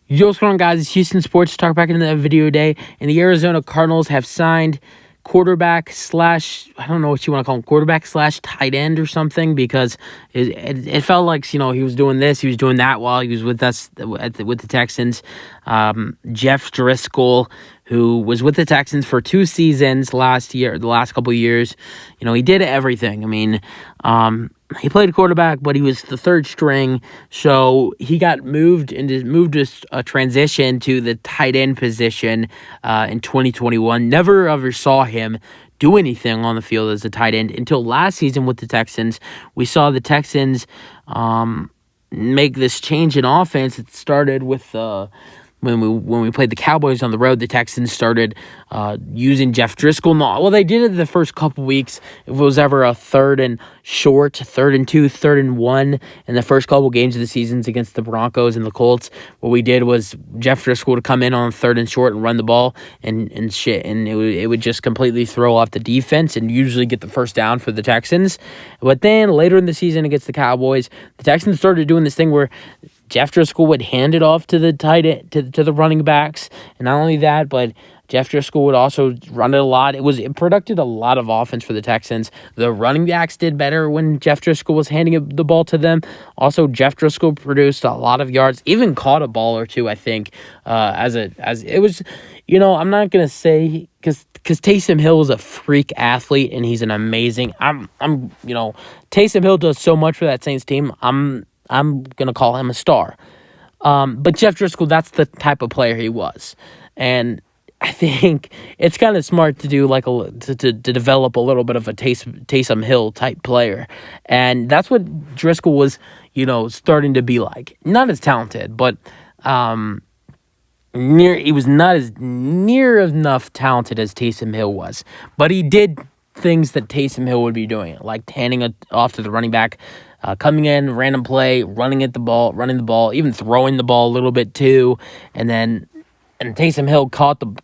Yo, what's going on, guys? It's Houston Sports Talk back into the video today. And the Arizona Cardinals have signed quarterback slash, I don't know what you want to call him, quarterback slash tight end or something, because it felt like, he was doing this, he was doing that while he was with us with the Texans. Jeff Driskel, who was with the Texans for 2 seasons the last couple of years, he did everything. I mean, he played quarterback, but he was the third string, so he got moved a transition to the tight end position in 2021. Never ever saw him do anything on the field as a tight end until last season with the Texans. We saw the Texans make this change in offense. It started with when we played the Cowboys on the road. The Texans started using Jeff Driskel. Well, they did it the first couple weeks. If it was ever a 3rd and short, 3rd and 2, 3rd and 1 in the first couple games of the seasons against the Broncos and the Colts, what we did was Jeff Driskel would come in on 3rd and short and run the ball and it would just completely throw off the defense and usually get the first down for the Texans. But then later in the season against the Cowboys, the Texans started doing this thing where Jeff Driskel would hand it off to the tight end, to the running backs, and not only that, but Jeff Driskel would also run it a lot. It produced a lot of offense for the Texans. The running backs did better when Jeff Driskel was handing the ball to them. Also, Jeff Driskel produced a lot of yards, even caught a ball or two, I think. As it was, I'm not gonna say because Taysom Hill is a freak athlete and he's an amazing. Taysom Hill does so much for that Saints team. I'm going to call him a star. But Jeff Driskel, that's the type of player he was. And I think it's kind of smart to do to develop a little bit of a Taysom Hill type player. And that's what Driskel was, starting to be like. Not as talented, but he was not as near enough talented as Taysom Hill was. But he did things that Taysom Hill would be doing, like handing it off to the running back, coming in, random play, running the ball, even throwing the ball a little bit too, and Taysom Hill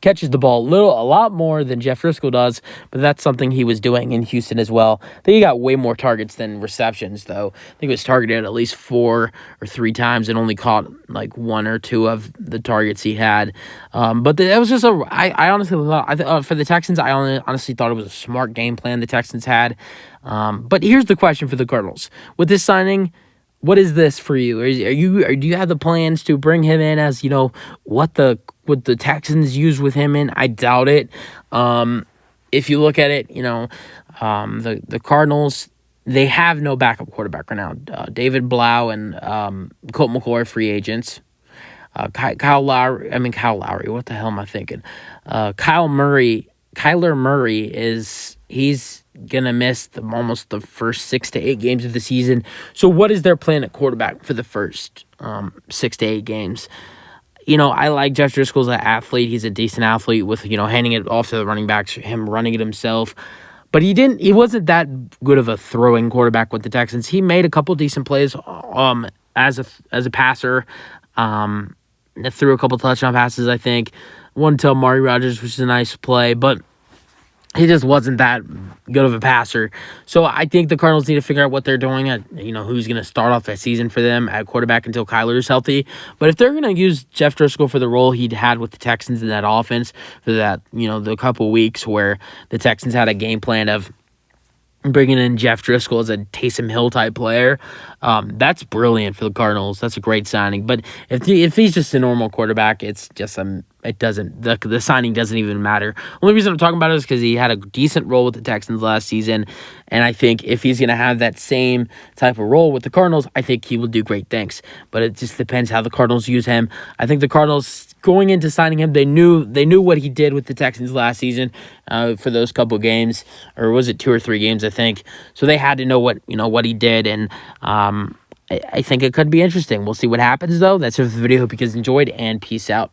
catches the ball a lot more than Jeff Driskel does, but that's something he was doing in Houston as well. I think he got way more targets than receptions, though. I think he was targeted at least 4 or 3 times and only caught like 1 or 2 of the targets he had. But that was just I honestly thought, for the Texans, I honestly thought it was a smart game plan the Texans had. But here's the question for the Cardinals. With this signing, what is this for you? Do you have the plans to bring him in as, what the Texans use with him in? I doubt it. If you look at it, the Cardinals, they have no backup quarterback right now. David Blau and Colt McCoy, free agents. Kyle Lowry. What the hell am I thinking? Kyler Murray he's going to miss almost the first 6 to 8 games of the season. So what is their plan at quarterback for the first 6 to 8 games? I like Jeff Driskel as an athlete. He's a decent athlete with, handing it off to the running backs, him running it himself. But he wasn't that good of a throwing quarterback with the Texans. He made a couple decent plays as a passer. Threw a couple touchdown passes, I think. One to Amari Rodgers, which is a nice play, but he just wasn't that good of a passer. So I think the Cardinals need to figure out what they're doing at, who's going to start off that season for them at quarterback until Kyler is healthy. But if they're going to use Jeff Driskel for the role he'd had with the Texans in that offense for that, the couple weeks where the Texans had a game plan of bringing in Jeff Driskel as a Taysom Hill type player, that's brilliant for the Cardinals. That's a great signing. But if he's just a normal quarterback, it's just the signing doesn't even matter. Only reason I'm talking about it is because he had a decent role with the Texans last season, and I think if he's going to have that same type of role with the Cardinals, I think he will do great things. But it just depends how the Cardinals use him. I think the Cardinals, going into signing him, they knew what he did with the Texans last season for those couple games, or was it 2 or 3 games, I think. So they had to know what he did, and I think it could be interesting. We'll see what happens, though. That's it for the video. Hope you guys enjoyed, and peace out.